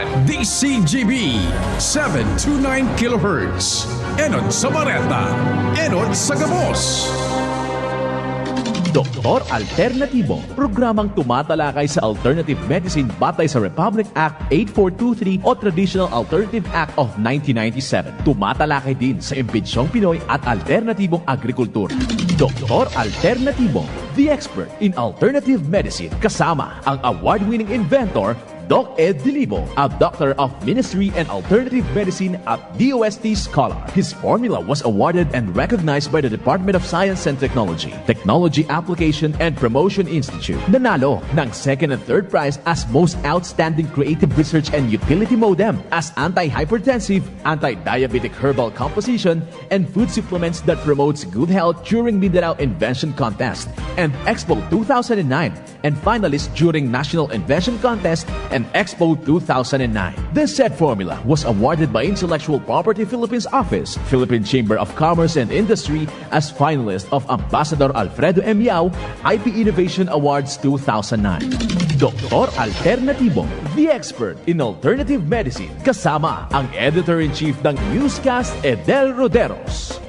DCGB 729 kHz. Enon sa Bareta, Enon sa Gabos. Doktor Alternatibo, programang tumatalakay sa alternative medicine batay sa Republic Act 8423 o Traditional Alternative Act of 1997. Tumatalakay din sa impinsyong Pinoy at alternatibong agrikultura. Doktor Alternatibo, the expert in alternative medicine, kasama ang award-winning inventor Doc Ed Dilibo, a Doctor of Ministry and Alternative Medicine at DOST Scholar. His formula was awarded and recognized by the Department of Science and Technology, Technology Application and Promotion Institute. Nanalo ng second and third prize as Most Outstanding Creative Research and Utility Modem as Anti-Hypertensive, Anti-Diabetic Herbal Composition, and Food Supplements that promotes good health during Mindanao Invention Contest and Expo 2009, and finalist during National Invention Contest and Expo 2009. This said formula was awarded by Intellectual Property Philippines Office, Philippine Chamber of Commerce and Industry as finalist of Ambassador Alfredo M. Yao IP Innovation Awards 2009. Doktor Alternatibo, the expert in alternative medicine, kasama ang Editor-in-Chief ng Newscast, Edel Roderos.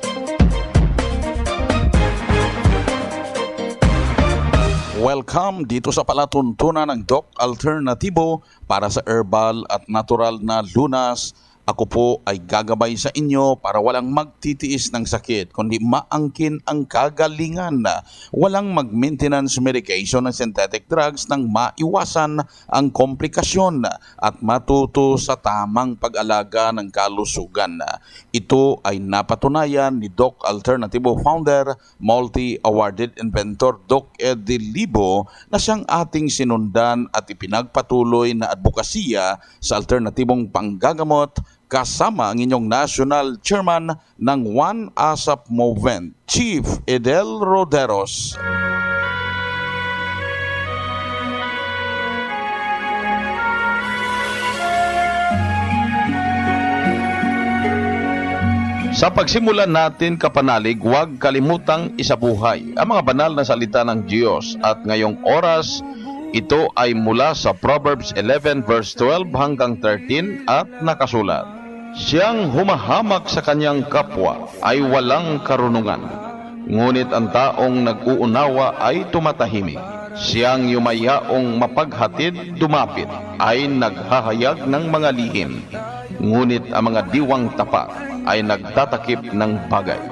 Welcome dito sa palatuntunan ng Doc Alternatibo para sa herbal at natural na lunas. Ako po ay gagabay sa inyo para walang magtitiis ng sakit, kundi maangkin ang kagalingan. Walang mag-maintenance medication ng synthetic drugs nang maiwasan ang komplikasyon at matuto sa tamang pag-alaga ng kalusugan. Ito ay napatunayan ni Doc Alternatibo founder, multi-awarded inventor Doc Ed Dilibo na siyang ating sinundan at ipinagpatuloy na advokasya sa alternatibong panggagamot kasama ang inyong National Chairman ng One ASAP Movement, Chief Edel Roderos. Sa pagsimulan natin kapanalig, huwag kalimutang isabuhay ang mga banal na salita ng Diyos at ngayong oras ito ay mula sa Proverbs 11 verse 12 hanggang 13 at nakasulat. Siyang humahamak sa kanyang kapwa ay walang karunungan, ngunit ang taong nag-uunawa ay tumatahimik. Siyang yumayaong mapaghatid dumapit ay naghahayag ng mga lihim, ngunit ang mga diwang tapat ay nagtatakip ng bagay.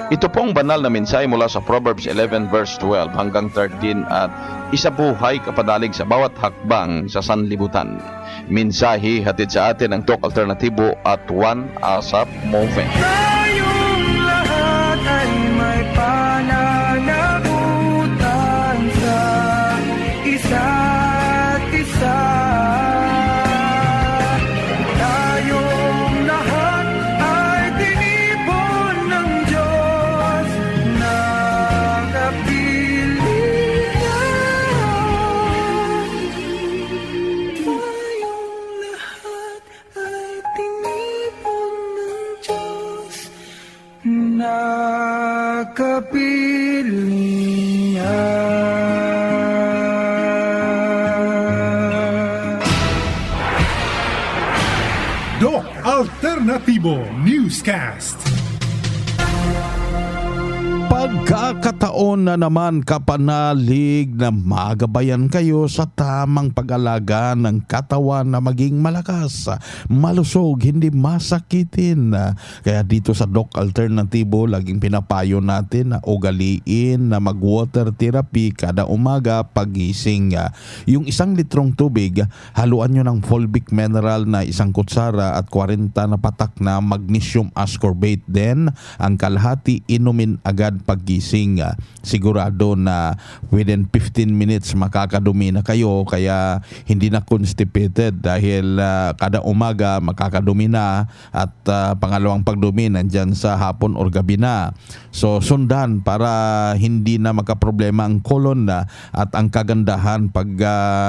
Ito pong banal na mensahe mula sa Proverbs 11 verse 12 hanggang 13 at isabuhay kapanalig sa bawat hakbang sa sanlibutan. Mensahe hatid sa atin ng Doc Alternatibo at One ASAP Movement. Tayong lahat ay may pananagutan sa isa't isa. Tayong lahat ay tinipon ng Diyos na kapilingan. Tayong lahat ay tinipon ng Diyos na kapilingan. Doc Alternatibo Newscast. Pagkakataon na naman kapanalig na magabayan kayo sa tamang pag-alaga ng katawan na maging malakas, malusog, hindi masakitin. Kaya dito sa Doc Alternatibo, laging pinapayo natin na ugaliin na mag-water therapy kada umaga pagising. Yung 1 litrong tubig, haluan nyo ng fulvic mineral na 1 kutsara at 40 na patak na magnesium ascorbate. Then, ang kalahati inumin agad paggising. Sigurado na within 15 minutes makakadumi na kayo, kaya hindi na constipated dahil kada umaga makakadumi na at pangalawang pagdumi nandyan sa hapon or gabi na. So sundan para hindi na magkaproblema ang colon na at ang kagandahan pag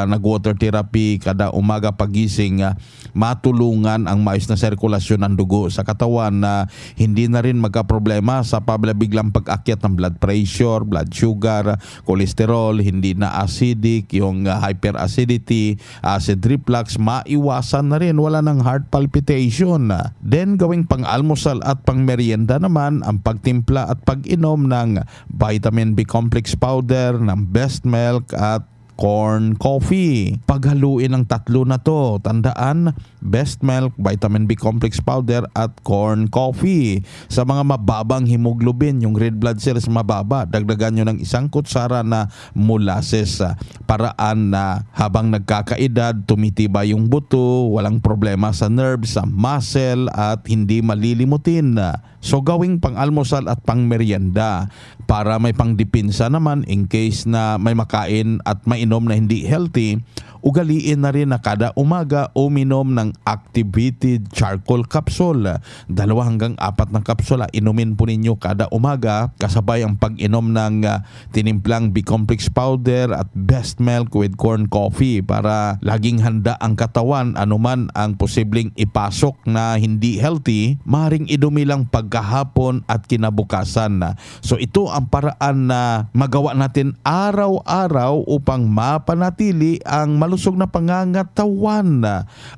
nag-water therapy kada umaga pagising, matulungan ang maayos na sirkulasyon ng dugo sa katawan na hindi na rin magkaproblema sa biglang pag-akyat pag-akyat ng blood pressure, blood sugar, cholesterol, hindi na acidic, yung hyperacidity, acid reflux, maiwasan na rin, wala ng heart palpitation. Then gawing pang-almusal at pang-merienda naman ang pagtimpla at pag-inom ng vitamin B complex powder, ng Best Milk at corn coffee. Paghaluin ang tatlo na to, tandaan, Best Milk, vitamin B complex powder at corn coffee. Sa mga mababang hemoglobin, yung red blood cells mababa, dagdagan nyo ng 1 kutsara na molasses. Paraan na habang nagkakaedad, tumitibay yung buto, walang problema sa nerves, sa muscle at hindi malilimutin. So gawing pang-almusal at pang-merienda para may pangdipinsa naman in case na may makain at mainom na hindi healthy. Ugaliin na rin na kada umaga uminom ng activated charcoal capsule. 2 hanggang 4 na kapsula inumin po ninyo kada umaga kasabay ang pag-inom ng tinimplang B-complex powder at Best Milk with corn coffee para laging handa ang katawan anuman ang posibleng ipasok na hindi healthy, maring idumilang pagkahapon at kinabukasan. So ito ang paraan na magawa natin araw-araw upang mapanatili ang malusog na pangangatawan.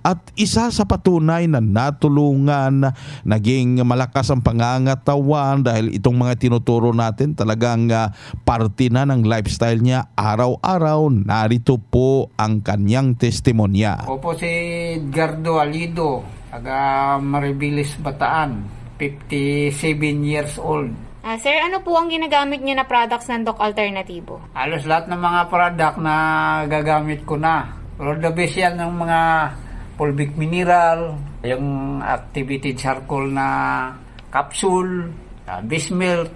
At isa sa patunay na natulungan, naging malakas ang pangangatawan dahil itong mga tinuturo natin talagang parte na ng lifestyle niya araw-araw. Narito po ang kanyang testimonya. Ako po si Edgardo Alido, taga Maribilis, Bataan, 57 years old. Sir, ano po ang ginagamit niyo na products ng Doc Alternativo? Halos lahat ng mga product na gagamit ko na. Pero the best yan ng mga fulvic mineral, yung activated charcoal na capsule, Best Milk,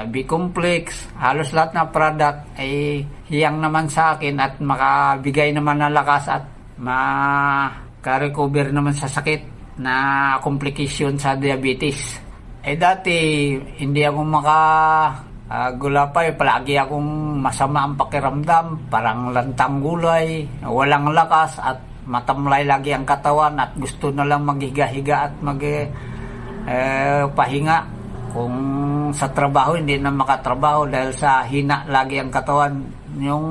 B-complex. Halos lahat ng product ay hiyang naman sa akin at makabigay naman ng lakas at maka-recover naman sa sakit na complication sa diabetes. Dati hindi ako gulapay, palagi akong masama ang pakiramdam, parang lantang gulay, walang lakas at matamlay lagi ang katawan at gusto na lang maghiga-higa at pahinga. Kung sa trabaho hindi na makatrabaho dahil sa hina lagi ang katawan. Yung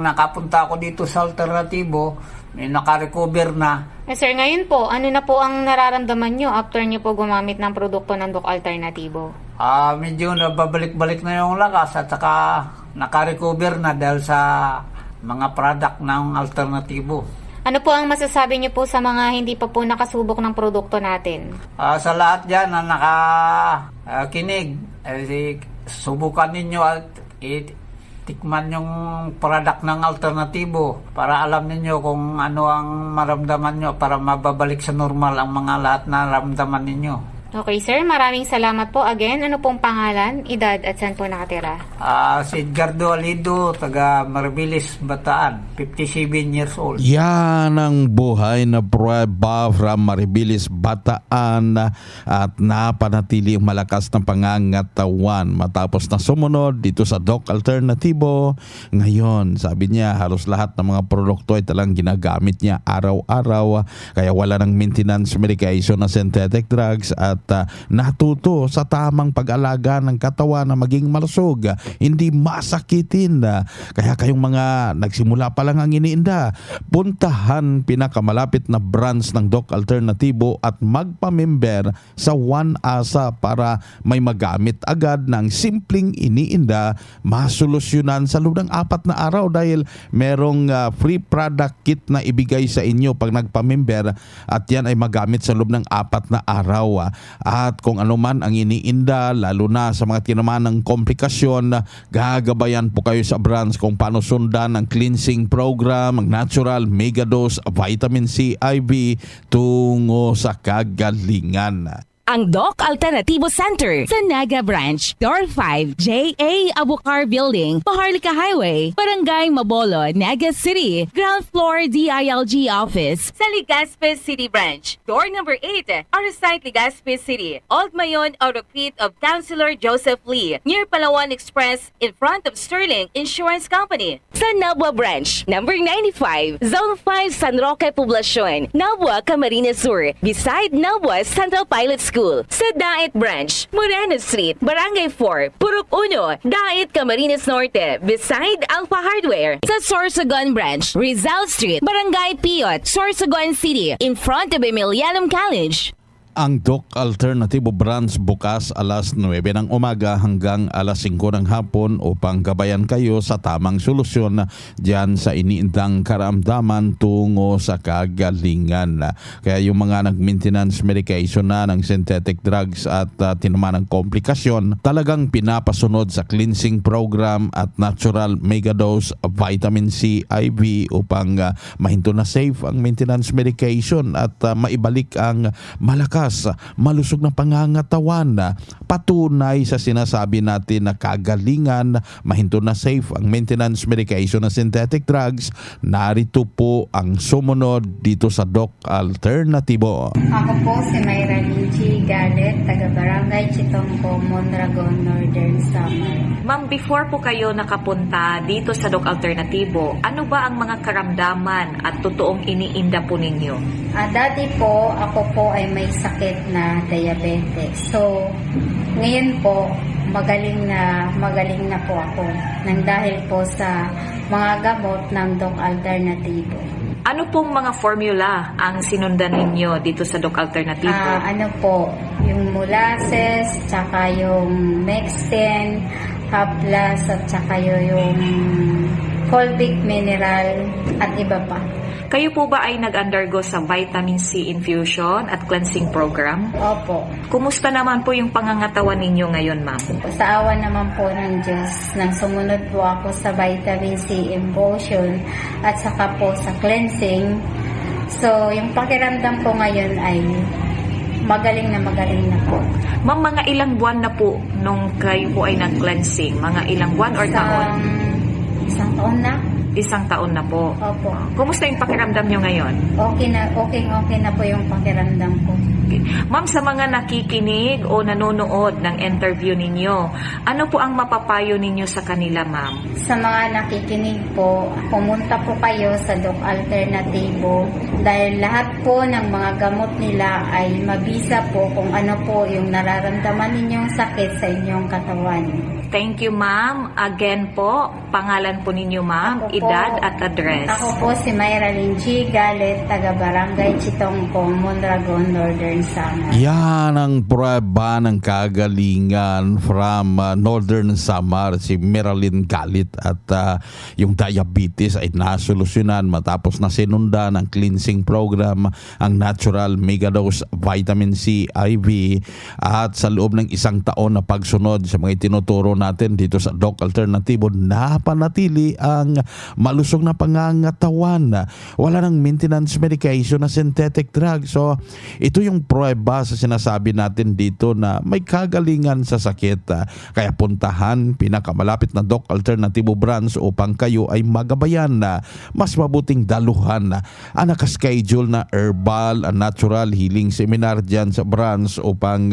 nakapunta ako dito sa Alternativo, may naka-recover na. Sir, ngayon po, ano na po ang nararamdaman nyo after nyo po gumamit ng produkto ng Doc Alternativo? Medyo nababalik-balik na yung lakas at saka naka-recover na dahil sa mga product ng Alternativo. Ano po ang masasabi nyo po sa mga hindi pa po nakasubok ng produkto natin? Sa lahat dyan na nakakinig, subukan ninyo at tikman yung product ng Alternativo para alam ninyo kung ano ang maramdaman nyo para mababalik sa normal ang mga lahat na naramdaman ninyo. Okay sir, maraming salamat po. Again, ano pong pangalan, edad at saan po nakatira? Si Edgardo Alido, taga Maribilis, Bataan, 57 years old. Yan ang buhay na prueba from Maribilis, Bataan at napanatili ang malakas ng pangangatawan matapos na sumunod dito sa Doc Alternativo. Ngayon, sabi niya, halos lahat ng mga produkto ay talang ginagamit niya araw-araw kaya wala ng maintenance medication na synthetic drugs at natuto sa tamang pag-alaga ng katawan na maging malusog, hindi masakitin. Kaya kayong mga nagsimula pa lang ang iniinda, puntahan pinakamalapit na branch ng Doc Alternativo at magpamember sa One Asa para may magamit agad ng simpleng iniinda, masolusyonan sa loob ng 4 na araw dahil merong free product kit na ibigay sa inyo pag nagpamember at yan ay magamit sa loob ng 4 na araw. At kung ano man ang iniinda, lalo na sa mga tinamaan ng komplikasyon, gagabayan po kayo sa branch kung paano sundan ang cleansing program, ang natural megadose vitamin C IV tungo sa kagalingan. Ang Doc Alternativo Center sa Naga Branch, Door 5, J.A. Abucar Building, Paharlika Highway, Barangay Mabolo, Naga City, Ground Floor DILG Office sa Legazpi City Branch, Door number 8, Arsite Legazpi City, Old Mayon Autocrit of Councilor Joseph Lee, near Palawan Express in front of Sterling Insurance Company. Sa Nabua Branch, number 95, Zone 5, San Roque Poblacion, Nabua, Camarines Sur, beside Nabua Central Pilot School. School sa Daet Branch, Moreno Street, Barangay 4, Purok 1, Daet, Camarines Norte, beside Alpha Hardware. Sa Sorsogon Branch, Rizal Street, Barangay Piot, Sorsogon City, in front of Emilianum College. Ang Doc Alternatibo Branch bukas alas 9 ng umaga hanggang alas 5 ng hapon upang gabayan kayo sa tamang solusyon dyan sa iniindang karamdaman tungo sa kagalingan. Kaya yung mga nag-maintenance medication na ng synthetic drugs at tinamaan ng komplikasyon, talagang pinapasunod sa cleansing program at natural megadose vitamin C IV upang mahinto na safe ang maintenance medication at maibalik ang malakas, malusog na pangangatawan na patunay sa sinasabi natin na kagalingan, mahinto na safe ang maintenance medication na synthetic drugs. Narito po ang sumunod dito sa Doc Alternatibo. Ako po si Mayra Linji Galet, taga Barangay Chitongko, Mondragon, Northern Samar. Ma'am, before po kayo nakapunta dito sa Doc Alternatibo, ano ba ang mga karamdaman at totoong iniinda po ninyo? Dati po, ako po ay may sakit na diabetes. So, ngayon po, magaling na po ako nang dahil po sa mga gamot ng Doc Alternatibo. Ano pong mga formula ang sinundan ninyo dito sa Doc Alternatibo? Ano po, yung molasses, tsaka yung Mexten, Haplas, at tsaka yung Colbic Mineral, at iba pa. Kayo po ba ay nag-undergo sa vitamin C infusion at cleansing program? Opo. Kumusta naman po yung pangangatawan ninyo ngayon, ma'am? Sa awa naman po ng Diyos, nang sumunod po ako sa vitamin C infusion at saka po sa cleansing. So, yung pakiramdam ko ngayon ay magaling na po. Ma'am, mga ilang buwan na po nung kayo po ay nag-cleansing? Mga ilang buwan or taon? Isang taon na. Isang taon na po. Opo. Kumusta yung pakiramdam nyo ngayon? Okay na po yung pakiramdam ko. Okay. Ma'am, sa mga nakikinig o nanonood ng interview ninyo, ano po ang mapapayo ninyo sa kanila, ma'am? Sa mga nakikinig po, pumunta po kayo sa Doc Alternatibo dahil lahat po ng mga gamot nila ay mabisa po kung ano po yung nararamdaman ninyong sakit sa inyong katawan. Thank you, ma'am. Again po, pangalan po ninyo, ma'am, edad at address. Ako po si Mayra Linji Galet, taga Barangay Chitongko, Mondragon, Northern Samar. Yan ang prueba ng kagalingan from Northern Samar, si Marilyn Galit, at yung diabetes ay nasolusyonan matapos na sinundan ang cleansing program, ang natural megadose vitamin C IV, at sa loob ng isang taon na pagsunod sa mga itinuturo natin dito sa Doc Alternatibo, napanatili ang malusog na pangangatawan. Wala nang maintenance medication na synthetic drug. So, ito yung prueba sa sinasabi natin dito na may kagalingan sa sakit. Kaya puntahan pinakamalapit na Doc Alternatibo branch upang kayo ay magabayan na mas mabuting daluhan ang nakaschedule na herbal and natural healing seminar dyan sa branch upang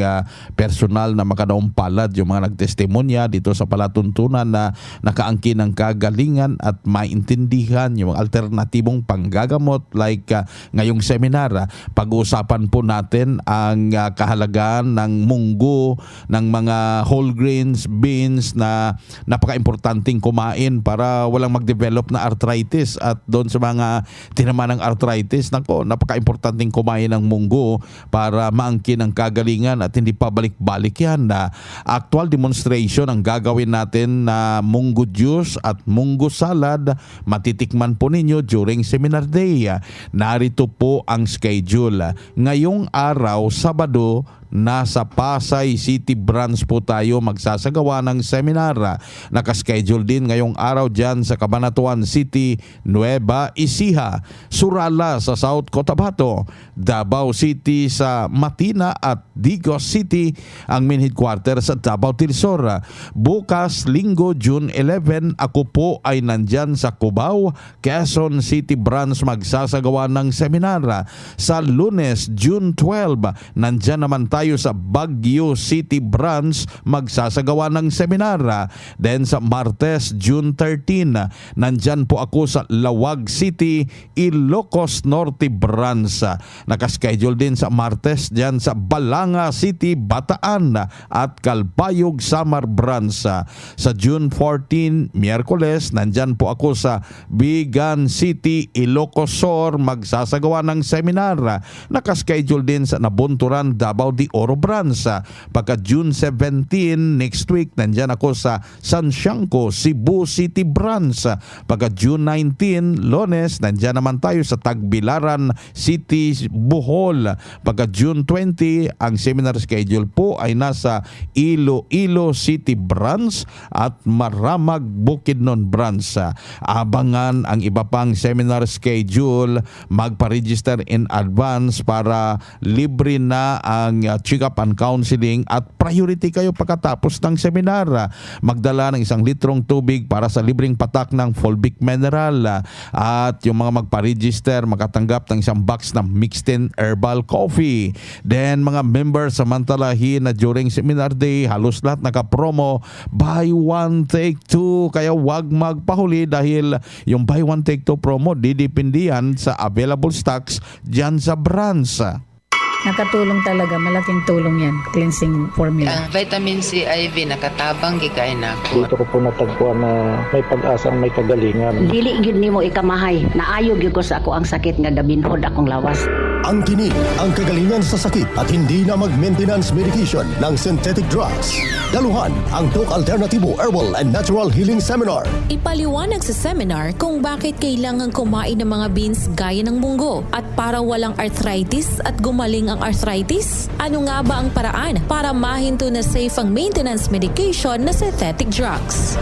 personal na makadaong palad yung mga nagtestimonya dito sa palatuntunan na nakaangkin ng kagalingan at maintindihan yung alternatibong panggagamot like ngayong seminar. Pag-uusapan po natin ang kahalagaan ng munggo, ng mga whole grains, beans na napaka-importanting kumain para walang mag-develop na arthritis, at doon sa mga tinamaan ng arthritis, napaka-importanting kumain ng munggo para maangkin ang kagalingan at hindi pa balik-balik yan. Actual demonstration ang gagawin natin na munggo juice at munggo salad. Matitikman po ninyo during seminar day. Narito po ang schedule. Ngayong araw, Sabado, nasa Pasay City branch po tayo magsasagawa ng seminar. Nakaschedule din ngayong araw dyan sa Cabanatuan City, Nueva Ecija, Surala sa South Cotabato, Davao City sa Matina, at Digos City ang main headquarter sa Davao del Sur. Bukas, Linggo, June 11, ako po ay nandyan sa Cubao, Quezon City branch magsasagawa ng seminar. Sa Lunes, June 12, nandyan naman tayo tayo sa Baguio City branch magsasagawa ng seminar. Then sa Martes, June 13, nandyan po ako sa Lawag City, Ilocos Norte branch. Nakaschedule din sa Martes dyan sa Balanga City, Bataan at Calbayog Samar branch. Sa June 14, Miyerkules, nandyan po ako sa Bigan City, Ilocos Sur, magsasagawa ng seminar. Nakaschedule din sa Nabunturan, Davao de Oro branch. Pagka June 17, next week, nandyan ako sa San Siangco, Cebu City branch. Pagka June 19, Lunes, nandyan naman tayo sa Tagbilaran City, Bohol. Pagka June 20, ang seminar schedule po ay nasa Iloilo City branch at Maramag Bukidnon branch. Abangan ang iba pang seminar schedule, magpa-register in advance para libre na ang check-up and counseling at priority kayo pagkatapos ng seminar. Magdala ng 1 litrong tubig para sa libreng patak ng Fulvic Mineral at yung mga magpa-register makatanggap ng 1 box ng mixed in herbal coffee. Then mga members samantalahin na during seminar day halos lahat naka-promo buy one take two, kaya wag magpahuli dahil yung buy one take two promo didepende yan sa available stocks dyan sa branch. Nakatulong talaga, malaking tulong yan, cleansing formula. Ang vitamin C IV nakatabang gikain ako. Dito ko po natagpuan na may pag-asang may kagalingan. Dili gyud nimo ikamahay, naayo gyud ko sa ako ang sakit nga gabinhod akong lawas. Ang kini ang kagalingan sa sakit at hindi na mag-maintenance medication ng synthetic drugs. Daluhan ang Doc Alternativo Herbal and Natural Healing Seminar. Ipaliwanag sa seminar kung bakit kailangan kumain ng mga beans gaya ng munggo at para walang arthritis at gumaling ang arthritis. Ano nga ba ang paraan para mahinto na safe ang maintenance medication na synthetic drugs?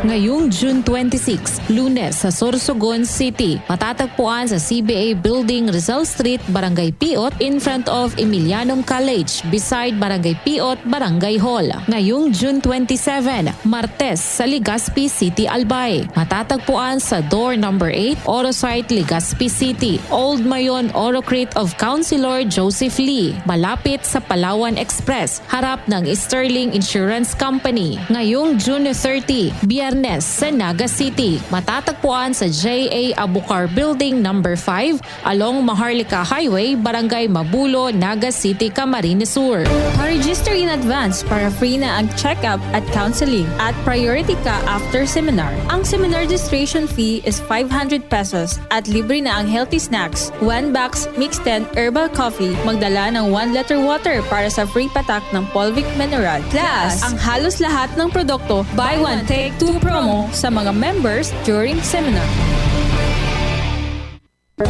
Ngayong June 26, Lunes sa Sorsogon City, matatagpuan sa CBA Building, Rizal Street, Barangay Piot, in front of Emilianum College, beside Barangay Piot, Barangay Hall. Ngayong June 27, Martes sa Legazpi City, Albay, matatagpuan sa door number 8, Orosite, Legazpi City, Old Mayon Orocrate of Councilor Joseph Lee, malapit sa Palawan Express, harap ng Sterling Insurance Company. Ngayong June 30, Biyernes sa Naga City, matatagpuan sa J.A. Abucar Building number 5 along Maharlika Highway, Barangay Mabulo, Naga City, Camarines Sur. Pa-register in advance para free na ang check-up at counseling at priority ka after seminar. Ang seminar registration fee is 500 pesos at libre na ang healthy snacks, 1 box mixed in herbal coffee, magdala ng 1 liter water para sa free patak ng Fulvic Mineral. Plus, ang halos lahat ng produkto buy one take two promo sa mga members during seminar.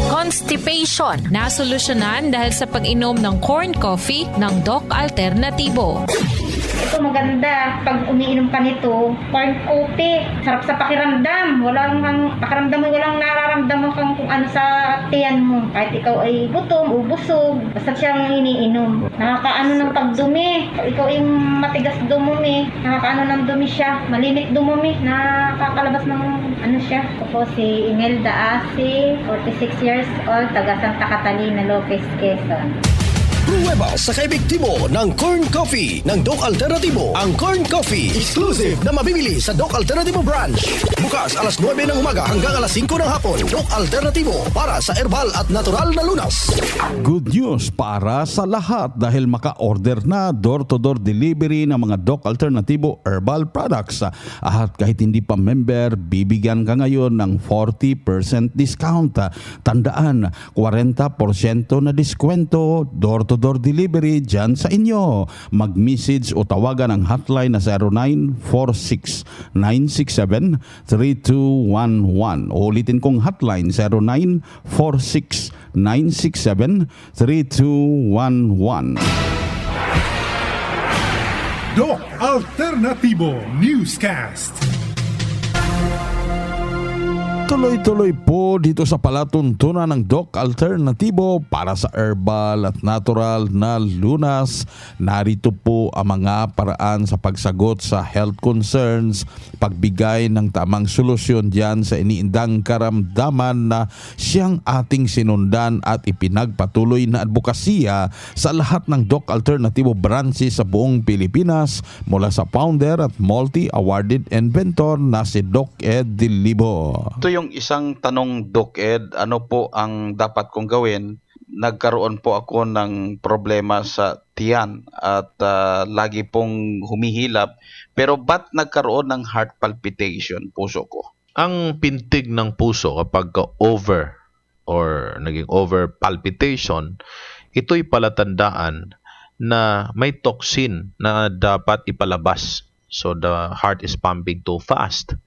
Constipation, nasolusyonan dahil sa pag-inom ng corn coffee ng Doc Alternativo. Ito maganda. Pag umiinom ka nito, corn coffee. Sarap sa pakiramdam. Walang pakiramdam mo, walang nararamdaman kang kung ano sa tiyan mo. Kahit ikaw ay gutom o busog, basta siyang iniinom. Nakakaano ng pagdumi. Ikaw ay matigas dumumi. Nakakaano ng dumi siya. Malimit dumumi. Nakakalabas ng ano siya. Ako si Imelda Asi, 46 years old, taga Santa Catalina, Lopez, Quezon. Pruweba sa kaebektibo ng Corn Coffee ng Doc Alternativo. Ang Corn Coffee, exclusive na mabibili sa Doc Alternativo branch. Bukas alas 9 ng umaga hanggang alas 5 ng hapon. Doc Alternativo para sa herbal at natural na lunas. Good news para sa lahat dahil maka-order na door-to-door delivery ng mga Doc Alternativo herbal products. At kahit hindi pa member, bibigyan ka ngayon ng 40% discount. Tandaan, 40% na diskwento, door-to-door delivery dyan sa inyo. Mag-message o tawagan ang hotline na 0946-967-3211. Ulitin kong hotline 0946-967-3211. Doc Alternativo Newscast. Tuloy-tuloy po dito sa palatuntunan ng Doc Alternatibo para sa herbal at natural na lunas. Narito po ang mga paraan sa pagsagot sa health concerns, pagbigay ng tamang solusyon diyan sa iniindang karamdaman na siyang ating sinundan at ipinagpatuloy na advokasya sa lahat ng Doc Alternatibo branches sa buong Pilipinas mula sa founder at multi-awarded inventor na si Doc Ed Dilibo. Ito yung isang tanong, Doc Ed, ano po ang dapat kong gawin? Nagkaroon po ako ng problema sa tiyan at lagi pong humihilap. Pero ba't nagkaroon ng heart palpitation puso ko? Ang pintig ng puso kapag over or naging over palpitation, ito'y palatandaan na may toxin na dapat ipalabas. So the heart is pumping too fast.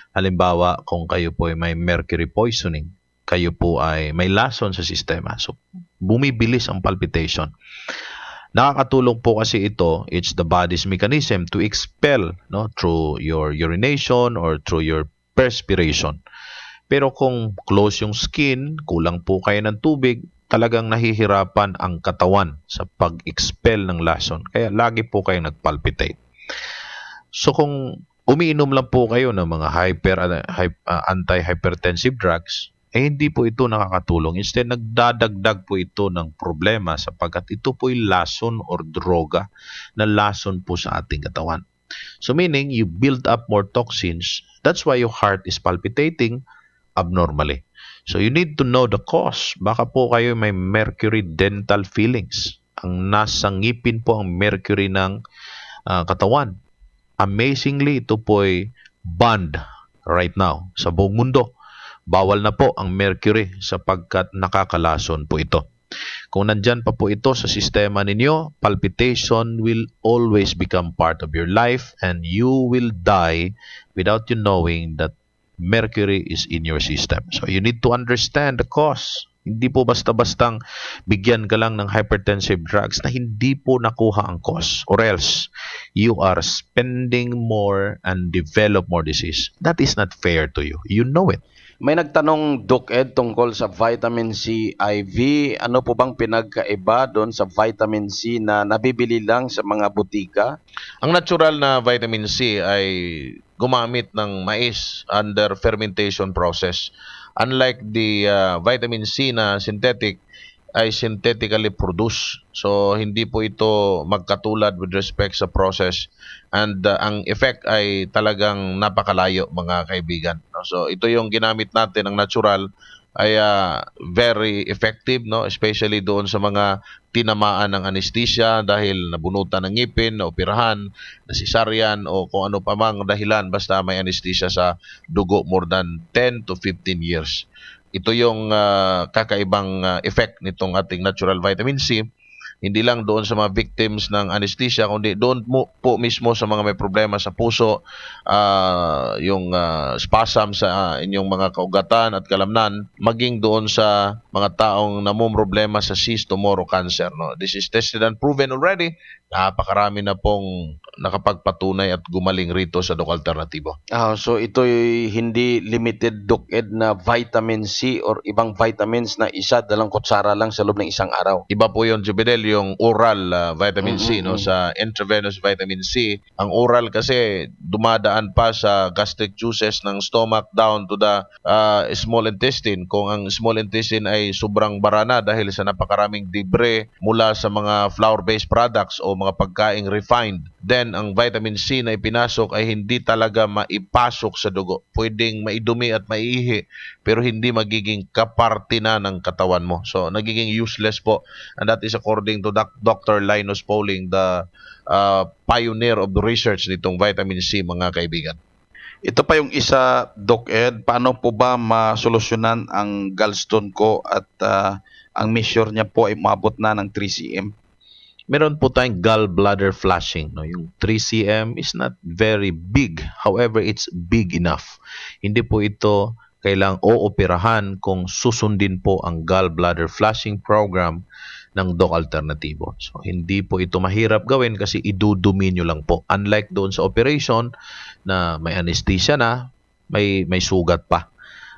Halimbawa, kung kayo po ay may mercury poisoning, kayo po ay may lason sa sistema. So, bumibilis ang palpitation. Nakakatulong po kasi ito, it's the body's mechanism to expel through your urination or through your perspiration. Pero kung close yung skin, kulang po kayo ng tubig, talagang nahihirapan ang katawan sa pag-expel ng lason. Kaya lagi po kayo nagpalpitate. So kung umiinom lang po kayo ng mga anti-hypertensive drugs, hindi po ito nakakatulong. Instead, nagdadagdag po ito ng problema sapagkat ito po ay lason or droga na lason po sa ating katawan. So meaning, you build up more toxins. That's why your heart is palpitating abnormally. So you need to know the cause. Baka po kayo may mercury dental fillings. Ang nasa ngipin po ang mercury ng katawan. Amazingly, ito po ay banned right now sa buong mundo. Bawal na po ang mercury sapagkat nakakalason po ito. Kung nandyan pa po ito sa sistema ninyo, palpitation will always become part of your life and you will die without you knowing that mercury is in your system. So you need to understand the cause. Hindi po basta-bastang bigyan ka lang ng hypertensive drugs na hindi po nakuha ang cause. Or else, you are spending more and develop more disease. That is not fair to you. You know it. May nagtanong, Doc Ed, tungkol sa vitamin C IV. Ano po bang pinagkaiba doon sa vitamin C na nabibili lang sa mga butika? Ang natural na vitamin C ay gumamit ng mais under fermentation process. Unlike the vitamin C na synthetic, ay synthetically produced. So, hindi po ito magkatulad with respect sa process. And ang effect ay talagang napakalayo, mga kaibigan. So, ito yung ginamit natin, ang natural, ay very effective, especially doon sa mga tinamaan ng anesthesia dahil nabunutan ng ngipin, naoperahan, nasisaryan, o kung ano pa mang dahilan, basta may anesthesia sa dugo more than 10 to 15 years. Ito yung kakaibang effect nitong ating natural vitamin C. Hindi lang doon sa mga victims ng anesthesia, kundi doon po mismo sa mga may problema sa puso, yung spasm sa inyong mga kaugatan at kalamnan, maging doon sa mga taong namumroblema sa cyst, tumor, o cancer. This is tested and proven already. Napakarami na pong nakapagpatunay at gumaling rito sa Doc Alternatibo. So ito'y hindi limited, Doc Ed, na vitamin C or ibang vitamins na isa dalang kutsara lang sa loob ng isang araw. Iba po yun, Jubilel, yung oral vitamin C, sa intravenous vitamin C. Ang oral kasi dumadaan pa sa gastric juices ng stomach down to the small intestine. Kung ang small intestine ay sobrang barana dahil sa napakaraming debris mula sa mga flour-based products o mga pagkaing refined, then ang vitamin C na ipinasok ay hindi talaga maipasok sa dugo. Pwedeng maidumi at maiihi, pero hindi magiging kaparte na ng katawan mo. So, nagiging useless po. And that is according to Dr. Linus Pauling, the pioneer of the research nitong vitamin C, mga kaibigan. Ito pa yung isa, Doc Ed, paano po ba masolusyonan ang gallstone ko at ang measure niya po ay umabot na ng 3 cm? Meron po tayong gallbladder flushing. Yung 3 cm is not very big. However, it's big enough. Hindi po ito kailang ooperahan kung susundin po ang gallbladder flushing program ng Doc Alternatibo. So, hindi po ito mahirap gawin kasi idudumi nyo lang po. Unlike doon sa operation na may anesthesia na, may sugat pa.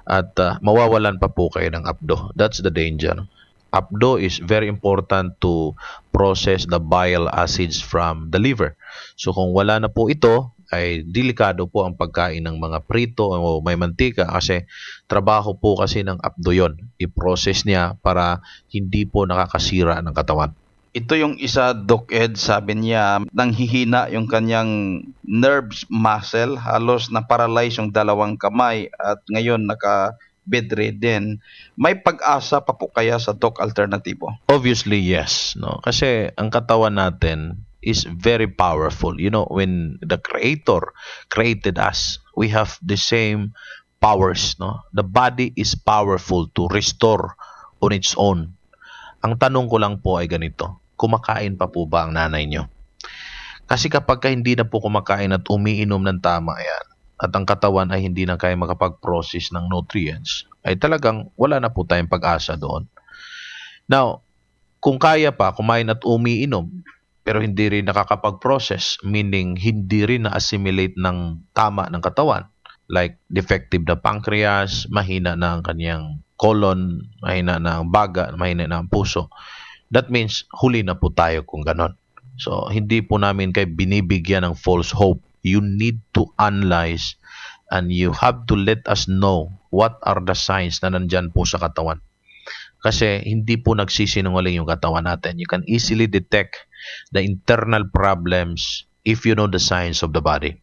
at mawawalan pa po kayo ng apdo. That's the danger. Apdo is very important to process the bile acids from the liver. So kung wala na po ito, ay delikado po ang pagkain ng mga prito o may mantika kasi trabaho po kasi ng apdo yon. I-process niya para hindi po nakakasira ng katawan. Ito yung isa, Doc Ed, sabi niya, nanghihina yung kanyang nerves muscle, halos na-paralyze yung dalawang kamay at ngayon naka-bedridden. May pag-asa pa po kaya sa Doc Alternatibo? Obviously, yes. No? Kasi ang katawan natin is very powerful. You know, when the Creator created us, we have the same powers. No? The body is powerful to restore on its own. Ang tanong ko lang po ay ganito, kumakain pa po ba ang nanay nyo? Kasi kapag hindi na po kumakain at umiinom ng tama yan, at ang katawan ay hindi na kaya makapag-process ng nutrients, ay talagang wala na po tayong pag-asa doon. Now, kung kaya pa kumain at umiinom, pero hindi rin nakakapag-process, meaning hindi rin na-assimilate ng tama ng katawan, like defective na pancreas, mahina na ang kanyang colon, mahina na ang baga, mahina na ang puso. That means huli na po tayo kung ganon. So, hindi po namin kayo binibigyan ng false hope. You need to analyze and you have to let us know what are the signs na nandyan po sa katawan. Kasi hindi po nagsisinungaling yung katawan natin. You can easily detect the internal problems if you know the signs of the body.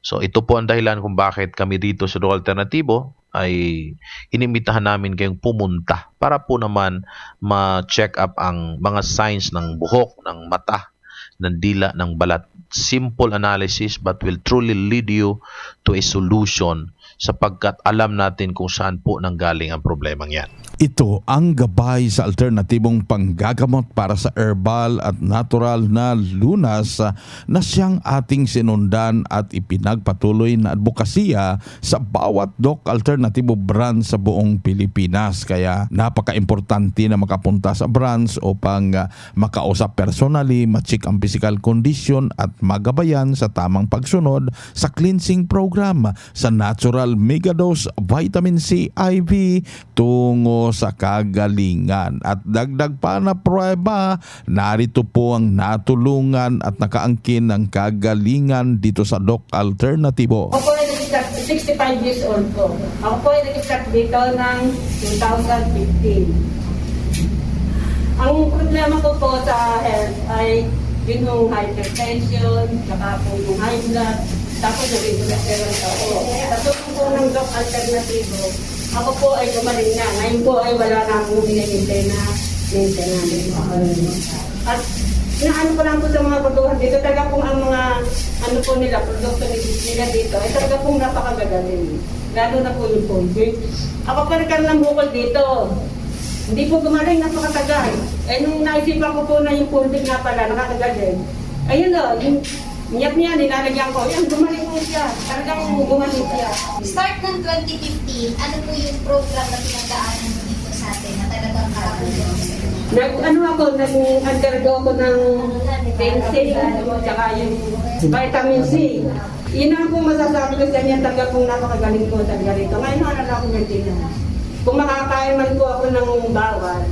So, ito po ang dahilan kung bakit kami dito sa Doc Alternatibo ay inimitahan namin kayong pumunta para po naman ma-check up ang mga signs ng buhok, ng mata, ng dila, ng balat. Simple analysis but will truly lead you to a solution sapagkat alam natin kung saan po nanggaling ang problemang yan. Ito ang gabay sa alternatibong panggagamot para sa herbal at natural na lunas na siyang ating sinundan at ipinagpatuloy na advokasya sa bawat Doc Alternatibo branch sa buong Pilipinas. Kaya napaka-importante na makapunta sa branch upang makausap personally, ma-check ang physical condition at magabayan sa tamang pagsunod sa cleansing program sa Natural Megadose Vitamin C IV tungo sa kagalingan. At dagdag pa na prueba, narito po ang natulungan at nakaangkin ng kagalingan dito sa Doc Alternatibo. Ako po ay nag-start, 65 years old po. Ako po ay nag-start dito ng 2015. Ang problema ko po sa health ay yun yung hypertension, saka po yung high blood, tapos yung cholesterol po. Sa tulong po ng Doc Alternatibo, ako po ay gumaling na. Ngayon po ay wala na akong minimintay na maintenance. At inaano ko lang po sa mga produhan dito, talaga pong ang mga ano po nila, produkto nila dito, ay talaga pong napakagagaling. Lalo na po yung pulpit. Ako pa rin ng bukol dito. Hindi po gumaling, napakatagal. Eh nung naisipan ko po na yung pulpit nga pala, nakakagaling. Ayun o, yung niyap niya, nilalagyan ko. Yan, gumaling po siya. Talagang gumaling siya. Start ng 2015, ano po yung program na pinagdaanan mo dito sa atin na talagang Nag-undergo ako ng ginseng, tsaka yung vitamin C. Yun ang po masasabi ko sa niya, talaga pong napakagaling ko talaga rito. Ngayon na ako maintenance. Kung makakain man po ako ng bawal,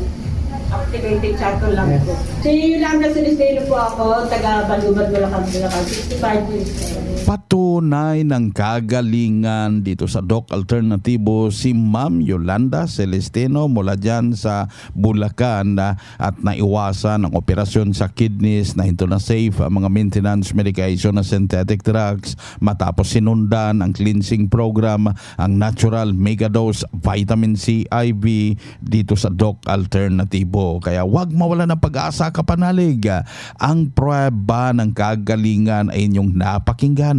activated charcoal lang po. Si Yolanda Celestino po ako, taga Balubad, Bulacan, 65 years old. Patunay ng kagalingan dito sa Doc Alternatibo si Ma'am Yolanda Celestino mula dyan sa Bulacan at naiwasan ang operasyon sa kidneys na ito na safe ang mga maintenance medication na synthetic drugs matapos sinundan ang cleansing program ang Natural Megadose Vitamin C IV dito sa Doc Alternatibo. Kaya wag mawala ng pag-asa kapanalig. Ang prueba ng kagalingan ay inyong napakinggan.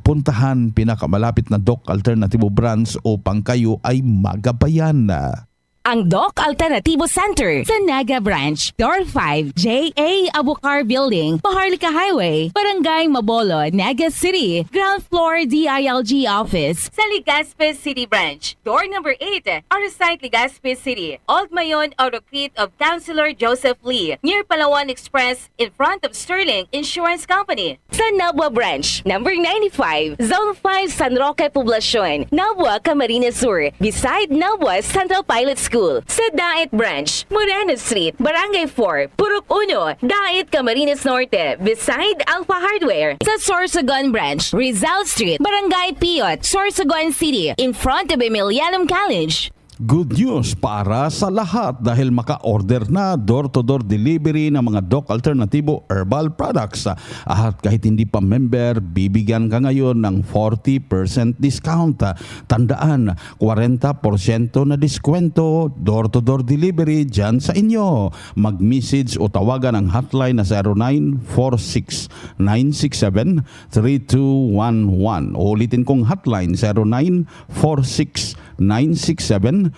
Puntahan pinakamalapit na Doc Alternatibo branch upang kayo ay magabayan. ang Doc Alternativo Center sa Naga Branch, Door 5, J.A. Abukar Building, Paharlika Highway, Barangay Mabolo, Naga City, ground floor DILG office sa Legazpi City Branch, Door number 8, Arsite Legazpi City, Old Mayon Autocrete of Councilor Joseph Lee, near Palawan Express in front of Sterling Insurance Company. Sa Nabua Branch, number 95, Zone 5 San Roque Poblacion, Nabua, Camarines Sur, beside Nabua Central Pilot School. Sa Daet Branch, Moreno Street, Barangay 4, Purok 1, Daet, Camarines Norte, beside Alpha Hardware. Sa Sorsogon Branch, Rizal Street, Barangay Piot, Sorsogon City, in front of Emilianum College. Good news para sa lahat dahil maka-order na door-to-door delivery ng mga Doc Alternativo herbal products. At kahit hindi pa member, bibigyan ka ngayon ng 40% discount. Tandaan, 40% na diskwento, door-to-door delivery dyan sa inyo. Mag-message o tawagan ang hotline na 0946-967-3211. Ulitin kong hotline 0946-967-3211.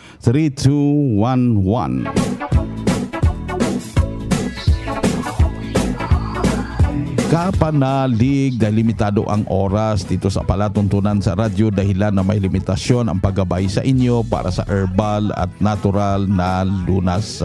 Kapanalig dahil limitado ang oras dito sa palatuntunan sa radyo dahilan na may limitasyon ang paggabay sa inyo para sa herbal at natural na lunas.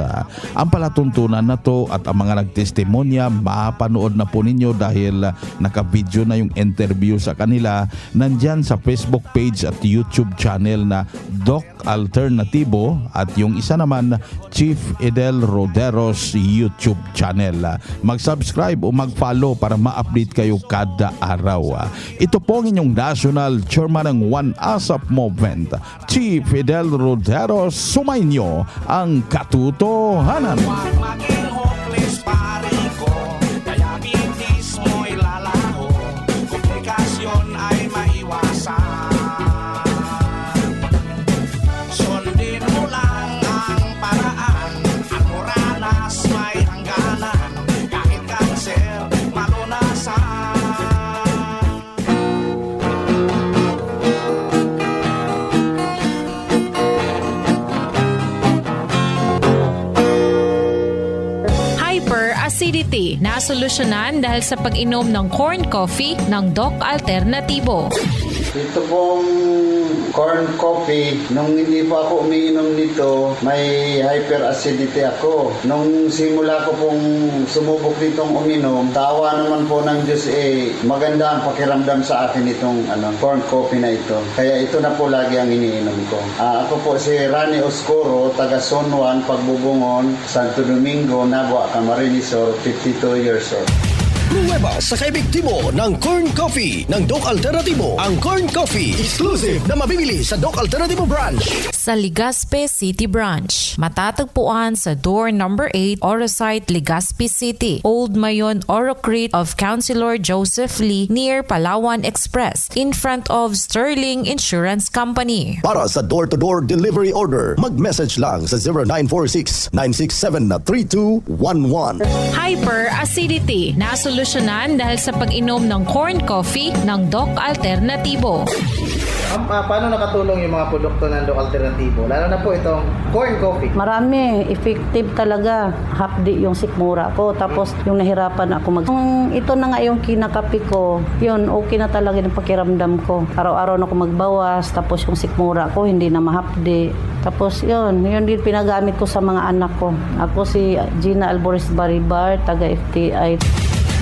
Ang palatuntunan na to at ang mga nagtestimonya mapanood na po ninyo dahil naka-video na yung interview sa kanila nandyan sa Facebook page at YouTube channel na Doc Alternativo at yung isa naman Chief Edel Roderos YouTube channel. Mag-subscribe o mag-follow para ma-update kayo kada araw. Ito po ang inyong National Chairman ng One ASAP Movement, Chief Edel Roderos. Sumainyo ang katotohanan. Acidity na solusyonan dahil sa pag-inom ng corn coffee ng Doc Alternativo. Ito pong corn coffee, nung hindi pa ako umiinom nito, may hyperacidity ako. Nung simula ko pong sumubok nitong uminom, tawa naman po ng Diyos maganda ang pakiramdam sa akin itong corn coffee na ito. Kaya ito na po lagi ang iniinom ko. Ako po si Rani Oscuro, taga Son Juan, Pagbubungon, Santo Domingo, Nabua, Camarines Sur, 52 years old. Nueva sa kaebektibo ng corn coffee ng Doc Alternativo. Ang corn coffee exclusive na mabibili sa Doc Alternativo Branch. Sa Legazpi City Branch, matatagpuan sa door number 8, Aurosite, Legazpi City, Old Mayon Autocrete of Councilor Joseph Lee, near Palawan Express, in front of Sterling Insurance Company. Para sa door-to-door delivery order, mag-message lang sa 0946-967-3211. Hyperacidity na solusyonan dahil sa pag-inom ng corn coffee ng Doc Alternativo. Paano nakatulong yung mga produkto ng Doc Alternativo? Lalo na po itong corn coffee. Marami, effective talaga. Hapdi yung sikmura ko. Tapos yung nahirapan ako ito na nga yung kinakapi ko. Yun, okay na talaga yung pakiramdam ko. Araw-araw na ako magbawas. Tapos yung sikmura ko, hindi na mahapdi. Tapos yun din pinagamit ko sa mga anak ko. Ako si Gina Alboris Baribar, taga FTI.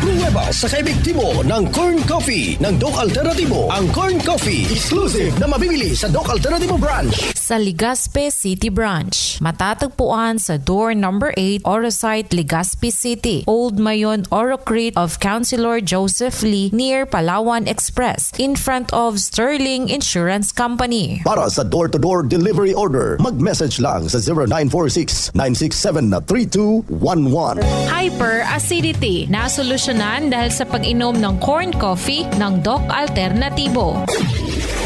Nueva sa kaebektibo ng corn coffee ng Doc Alternativo. Ang corn coffee exclusive na mabibili sa Doc Alternativo Branch. Sa Legazpi City Branch, matatagpuan sa door number 8, Aurosite, Legazpi City, Old Mayon Autocrete of Councilor Joseph Lee, near Palawan Express, in front of Sterling Insurance Company. Para sa door-to-door delivery order, mag-message lang sa 0946-967-3211. Hyperacidity na solusyonan dahil sa pag-inom ng corn coffee ng Doc Alternativo.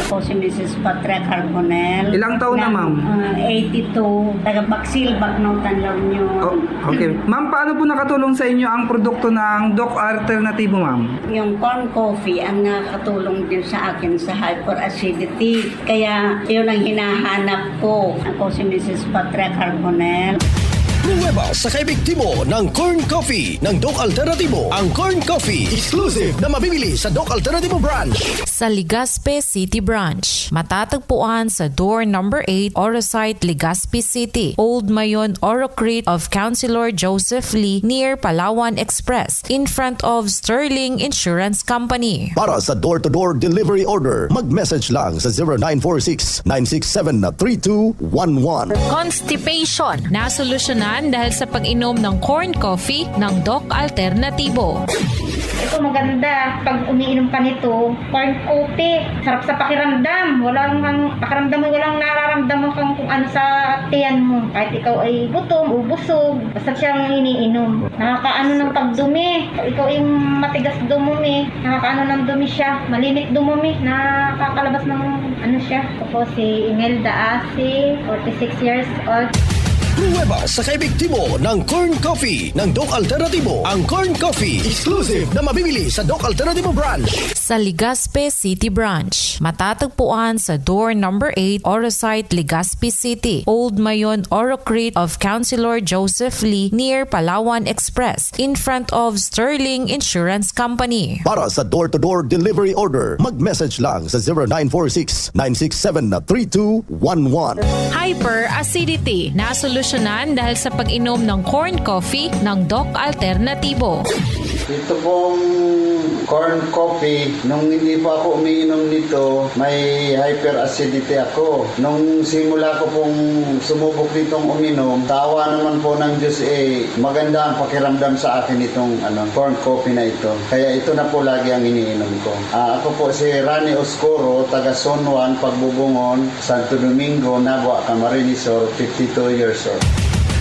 Ako si Mrs. Patria Carbonel. Ilang taon na, ma'am? 82. Taga Baksil, Bagnaw, Tanlaw nyo. Oh, okay. Ma'am, paano po nakatulong sa inyo ang produkto ng Doc Alternativo, ma'am? Yung corn coffee ang nakatulong din sa akin sa hyperacidity. Kaya yun ang hinahanap ko. Ako si Mrs. Patria Carbonel. Nueva sa kaebektibo ng Corn Coffee ng Doc Alternativo. Ang Corn Coffee, exclusive na mabibili sa Doc Alternativo branch. Sa Legazpi City Branch, matatagpuan sa door number 8, Orosite, Legazpi City, Old Mayon, Oro Crete of Councilor Joseph Lee near Palawan Express in front of Sterling Insurance Company. Para sa door-to-door delivery order, mag-message lang sa 0946-967-3211. Constipation, nasolusyonan dahil sa pag-inom ng corn coffee ng Doc Alternativo. Ito maganda. Pag umiinom ka nito, corn coffee. Sarap sa pakiramdam. Walang nararamdaman kang kung ano sa tiyan mo. Kahit ikaw ay gutom o busog, basta siyang iniinom. Nakakaano ng pagdumi. Ikaw ay matigas dumumi. Nakakaano ng dumi siya. Malimit dumumi. Nakakalabas ng ano siya. Ako si Imelda Asi, 46 years old. Nueva sa kaebektibo ng Corn Coffee ng Doc Alternativo. Ang Corn Coffee, exclusive na mabibili sa Doc Alternativo branch. Sa Legazpi City Branch, matatagpuan sa door number 8, Orosite, Legazpi City, Old Mayon, Oro Crete of Councilor Joseph Lee near Palawan Express in front of Sterling Insurance Company. Para sa door-to-door delivery order, mag-message lang sa 0946-967-3211. Hyperacidity, nasolusyonan dahil sa pag-inom ng corn coffee ng Doc Alternativo. Ito pong corn coffee, nung hindi pa ako umiinom nito, may hyperacidity ako. Nung simula ko pong sumubok nitong uminom, tawa naman po ng Diyos, maganda ang pakiramdam sa akin itong corn coffee na ito. Kaya ito na po lagi ang iniinom ko. Ako po si Rani Oscuro, taga Son Juan, Pagbubungon, Santo Domingo, Nagua, Camarines Sur, 52 years old.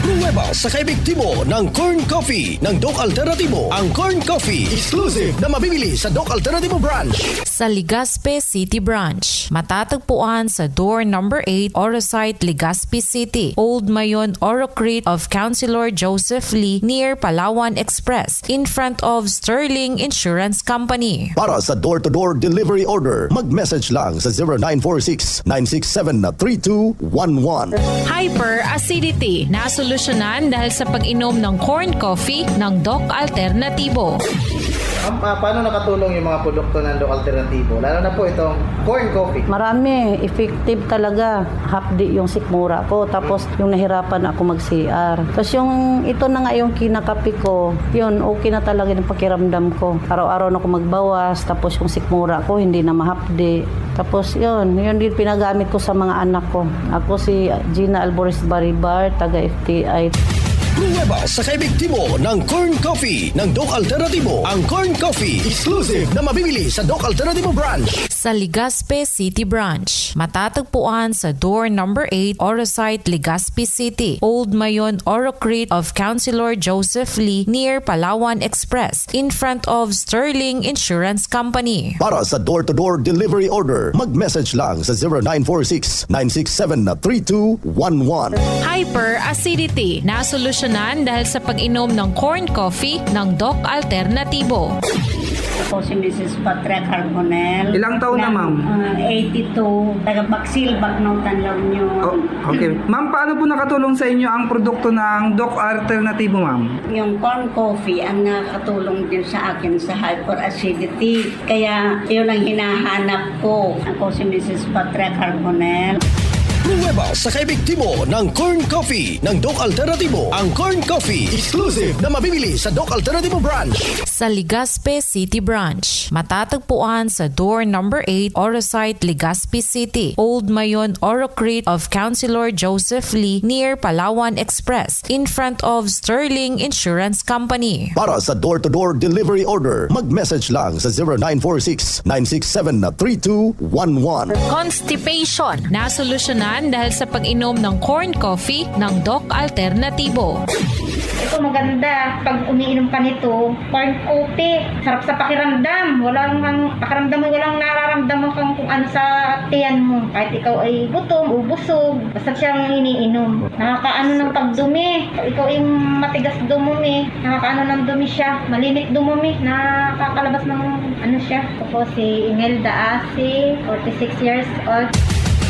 Nueva sa kaebektibo ng Corn Coffee ng Doc Alternativo. Ang Corn Coffee, exclusive na mabibili sa Doc Alternativo branch. Sa Legazpi City Branch, matatagpuan sa door number 8, Orosite, Legazpi City, Old Mayon, Oro Crete of Councilor Joseph Lee near Palawan Express in front of Sterling Insurance Company. Para sa door-to-door delivery order, mag-message lang sa 0946-967-3211. Hyperacidity, nasolusyonan dahil sa pag-inom ng corn coffee ng Doc Alternativo. Paano nakatulong yung mga produkto ng Doc Alternativo? Lalo na po itong corn coffee. Marami, effective talaga. Hapdi yung sikmura ko. Tapos yung nahirapan ako mag-CR. Tapos yung ito na nga yung kinakapi ko, yun, okay na talaga yung pakiramdam ko. Araw-araw na ako magbawas. Tapos yung sikmura ko, hindi na mahapdi. Tapos yun din pinagamit ko sa mga anak ko. Ako si Gina Alboris Baribar, taga FTI. Nueva sa kaebektibo ng Corn Coffee ng Doc Alternativo. Ang Corn Coffee, exclusive na mabibili sa Doc Alternativo branch. Sa Legazpi City Branch, matatagpuan sa door number 8, Orosite, Legazpi City, Old Mayon, Oro Crete of Councilor Joseph Lee near Palawan Express in front of Sterling Insurance Company. Para sa door-to-door delivery order, mag-message lang sa 0946-967-3211. Hyperacidity, nasolusyonan dahil sa pag-inom ng corn coffee ng Doc Alternativo. Ako si Mrs. Patria Carbonel. Ilang taon na, ma'am? 82. Taga Baksil, Bagnaw, Tanlaw nyo. Okay. Ma'am, paano po nakatulong sa inyo ang produkto ng Doc Alternativo, ma'am? Yung corn coffee ang nakatulong din sa akin sa hyperacidity. Kaya yun ang hinahanap ko. Ako si Mrs. Patria Carbonel. Nueva sa kaebektibo ng Corn Coffee ng Doc Alternativo. Ang Corn Coffee, exclusive na mabibili sa Doc Alternativo branch. Sa Legazpi City Branch, matatagpuan sa door number 8, Orosite, Legazpi City, Old Mayon, Oro Crete of Councilor Joseph Lee near Palawan Express in front of Sterling Insurance Company. Para sa door-to-door delivery order, mag-message lang sa 0946-967-3211. Constipation, nasolusyonan dahil sa pag-inom ng corn coffee ng Doc Alternativo. Ito maganda. Pag umiinom ka nito, corn coffee. Sarap sa pakiramdam. Walang nararamdaman kang kung ano sa tiyan mo. Kahit ikaw ay gutom o busog, basta siyang iniinom. Nakakaano ng pagdumi. Ikaw ay matigas dumumi. Nakakaano ng dumi siya. Malimit dumumi. Nakakalabas ng ano siya. Ako si Imelda Asi, 46 years old.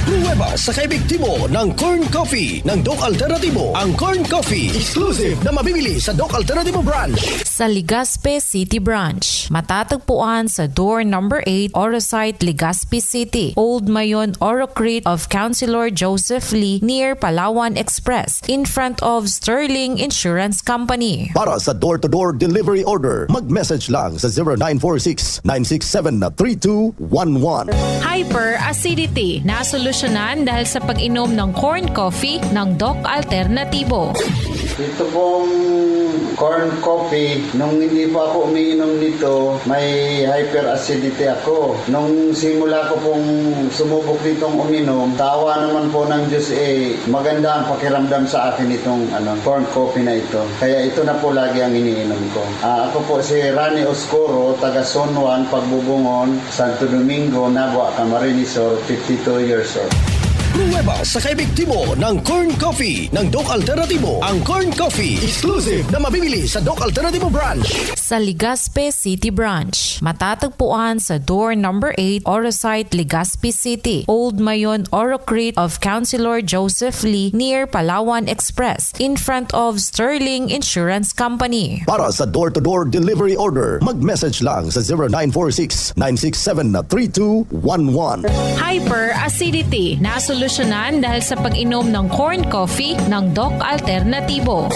Nueva sa kaebiktibo ng Corn Coffee ng Doc Alternatibo. Ang Corn Coffee, exclusive na mabibili sa Doc Alternatibo branch. Sa Legazpi City Branch, matatagpuan sa door number 8, Orosite, Legazpi City, Old Mayon, Oro Crete of Councilor Joseph Lee near Palawan Express in front of Sterling Insurance Company. Para sa door-to-door delivery order, mag-message lang sa 0946-967-3211. Hyperacidity na solusyonan dahil sa pag-inom ng corn coffee ng Doc Alternatibo. Ito pong corn coffee, nung hindi pa ako umiinom nito, may hyperacidity ako. Nung simula ko pong sumubok ditong uminom, tawa naman po ng Diyos, maganda ang pakiramdam sa akin itong corn coffee na ito. Kaya ito na po lagi ang iniinom ko. Ako po si Rani Oscuro, taga Son Juan, Pagbubungon, Santo Domingo, Nagua, Camarines Sur, 52 years old. Nueva sa kaebiktibo ng Corn Coffee ng Doc Alternatibo. Ang Corn Coffee, exclusive na mabibili sa Doc Alternatibo branch. Sa Legazpi City Branch, matatagpuan sa door number 8, Orosite, Legazpi City, Old Mayon, Oro Crete of Councilor Joseph Lee near Palawan Express in front of Sterling Insurance Company. Para sa door-to-door delivery order, mag-message lang sa 0946-967-3211. Hyperacidity na solusyonan dahil sa pag-inom ng corn coffee ng Doc Alternatibo.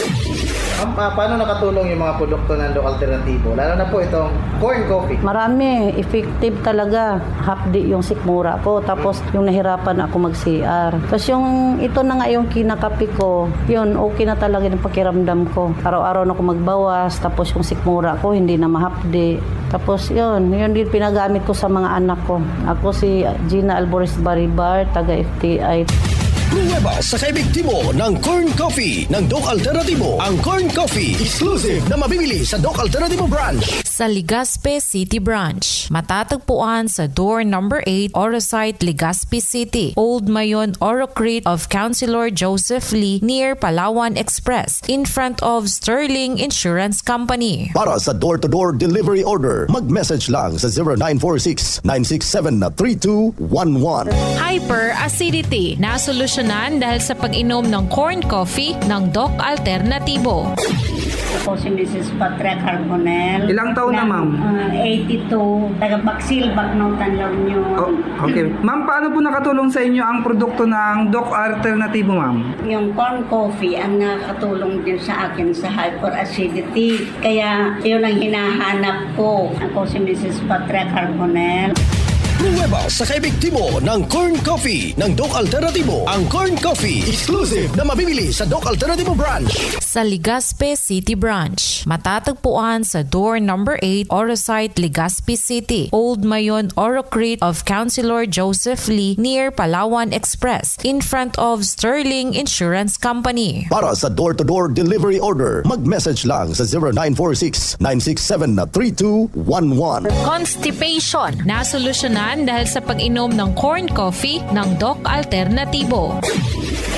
Paano nakatulong yung mga produkto ng Doc Alternatibo? Lalo na po itong corn coffee. Marami, effective talaga. Hapdi yung sikmura ko. Tapos yung nahirapan ako mag-CR. Tapos yung ito na nga yung kinakapi ko, yun, okay na talaga yung pakiramdam ko. Araw-araw na ako magbawas. Tapos yung sikmura ko, hindi na mahapdi. Tapos yun din pinagamit ko sa mga anak ko. Ako si Gina Alboris Baribar, taga FTI. Nueva sa kaebiktibo ng Corn Coffee ng Doc Alternatibo. Ang Corn Coffee, exclusive na mabibili sa Doc Alternatibo branch. Sa Legazpi City Branch, matatagpuan sa door number 8, Orosite, Legazpi City, Old Mayon, Oro Crete of Councilor Joseph Lee near Palawan Express in front of Sterling Insurance Company. Para sa door-to-door delivery order, mag-message lang sa 0946-967-3211. Hyperacidity na solusyonan dahil sa pag-inom ng corn coffee ng Doc Alternatibo. Ako si Mrs. Patria Carbonell. Ilang taon na, ma'am? 82. Taga Baksil, Bagnaw, Tanlaw nyo. Okay. Ma'am, paano po nakatulong sa inyo ang produkto ng Doc Alternatibo, ma'am? Yung corn coffee ang nakatulong din sa akin sa hyperacidity. Kaya yun ang hinahanap ko. Ako si Mrs. Patria Carbonell. Nueva sa kaebiktibo ng Corn Coffee ng Doc Alternatibo. Ang Corn Coffee, exclusive na mabibili sa Doc Alternatibo branch. Sa Legazpi City Branch, matatagpuan sa door number 8, Orosite, Legazpi City, Old Mayon, Oro Crete of Councilor Joseph Lee near Palawan Express in front of Sterling Insurance Company. Para sa door-to-door delivery order, mag-message lang sa 0946-967-3211. Constipation na solusyonan dahil sa pag-inom ng corn coffee ng Doc Alternatibo.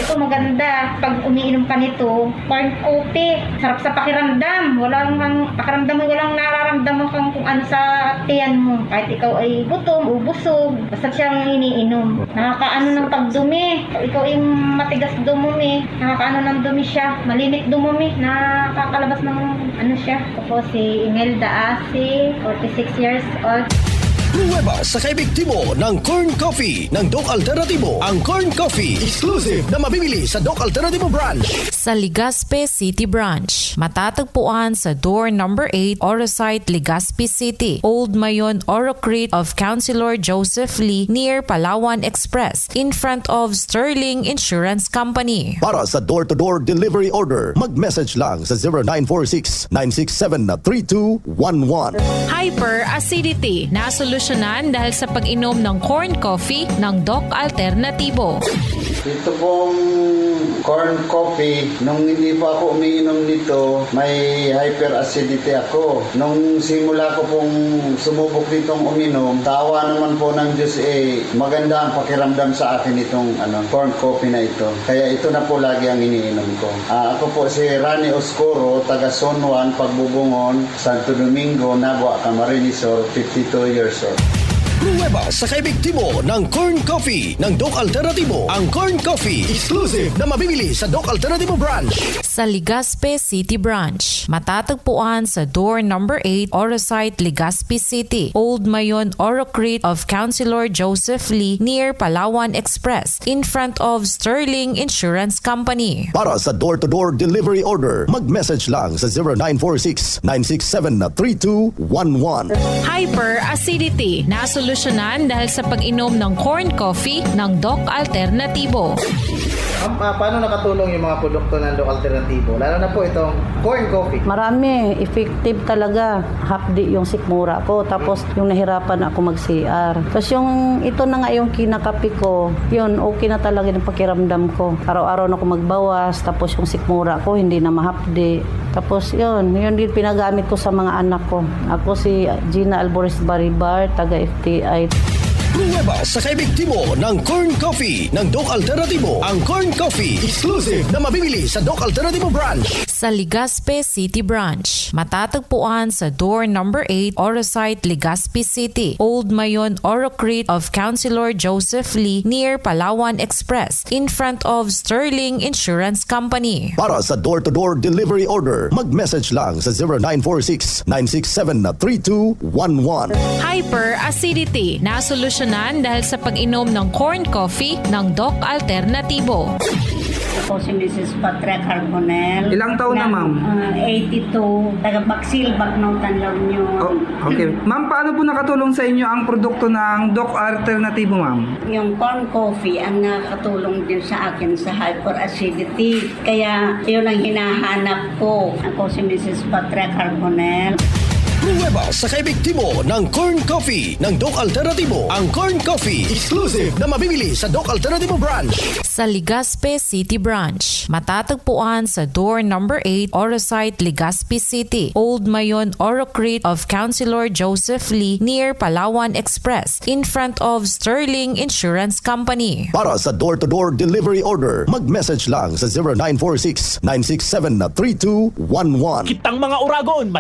Ito maganda. Pag umiinom ka nito, corn coffee. Sarap sa pakiramdam. Walang nararamdaman kang kung ano sa tiyan mo. Kahit ikaw ay gutom o busog, basta siyang iniinom. Nakakaano ng pagdumi. Ikaw ay matigas dumumi. Nakakaano ng dumi siya. Malimit dumumi. Nakakalabas ng ano siya. Ako si Imelda Asi, 46 years old. Nueva sa kaebiktibo ng Corn Coffee ng Doc Alternatibo. Ang Corn Coffee, exclusive na mabibili sa Doc Alternatibo branch. Sa Legazpi City Branch, matatagpuan sa door number 8, Orosite, Legazpi City, Old Mayon, Oro Crete of Councilor Joseph Lee near Palawan Express in front of Sterling Insurance Company. Para sa door-to-door delivery order, mag-message lang sa 0946-967-3211. Hyperacidity na solusyonan dahil sa pag-inom ng corn coffee ng Doc Alternatibo. Ito pong corn coffee. Nung hindi pa ako umiinom nito, may hyperacidity ako. Nung simula ko pong sumubok nitong uminom, tawa naman po ng Diyos, maganda ang pakiramdam sa akin itong corn coffee na ito. Kaya ito na po lagi ang iniinom ko. Ako po si Rani Oscuro, taga Son Juan, Pagbubungon, Santo Domingo, Nagua, Camarines Sur, 52 years old. Pruweba sa kaebektibo ng Corn Coffee ng Doc Alternatibo. Ang Corn Coffee, exclusive na mabibili sa Doc Alternatibo branch. Sa Legazpi City Branch, matatagpuan sa door number 8, Orosite, Legazpi City, Old Mayon, Orocrete of Councilor Joseph Lee near Palawan Express in front of Sterling Insurance Company. Para sa door-to-door delivery order, mag-message lang sa 0946-967-3211. Hyperacidity na solusyonan dahil sa pag-inom ng corn coffee ng Doc Alternatibo. Paano nakatulong yung mga produkto ng Doc Alternatibo? Lalo na po itong corn coffee. Marami, effective talaga. Hapdi yung sikmura ko. Tapos yung nahirapan ako mag-CR. Tapos yung ito na nga yung kinakapi ko, yun, okay na talaga yung pakiramdam ko. Araw-araw na ako magbawas. Tapos yung sikmura ko, hindi na mahapdi. Tapos yun din pinagamit ko sa mga anak ko. Ako si Gina Alboris Baribar, taga FTI. Pruweba sa kaebektibo ng Corn Coffee ng Doc Alternatibo. Ang Corn Coffee, exclusive na mabibili sa Doc Alternatibo branch. Sa Legazpi City Branch, matatagpuan sa door number 8, Orosite, Legazpi City, Old Mayon, Orocrete of Councilor Joseph Lee near Palawan Express in front of Sterling Insurance Company. Para sa door-to-door delivery order, mag-message lang sa 0946-967-3211. Hyperacidity na solusyonan dahil sa pag-inom ng corn coffee ng Doc Alternatibo. Ako si Mrs. Patra Carbonell. Ilang taon na, ma'am? 82. Taga Baksil, Bacnau, Tanlaw nyo. Okay. Ma'am, paano po nakatulong sa inyo ang produkto ng Doc Alternatibo, ma'am? Yung corn coffee ang nakatulong din sa akin sa hyperacidity. Kaya yun ang hinahanap ko. Ako si Mrs. Patra Carbonell. Pruweba sa kaebektibo ng Corn Coffee ng Doc Alternatibo. Ang Corn Coffee, exclusive na mabibili sa Doc Alternatibo branch. Sa Legazpi City Branch, matatagpuan sa door number 8, Orosite, Legazpi City, Old Mayon, Orocrete of Councilor Joseph Lee near Palawan Express in front of Sterling Insurance Company. Para sa door-to-door delivery order, mag-message lang sa 0946-967-3211. Kitang mga Uragon,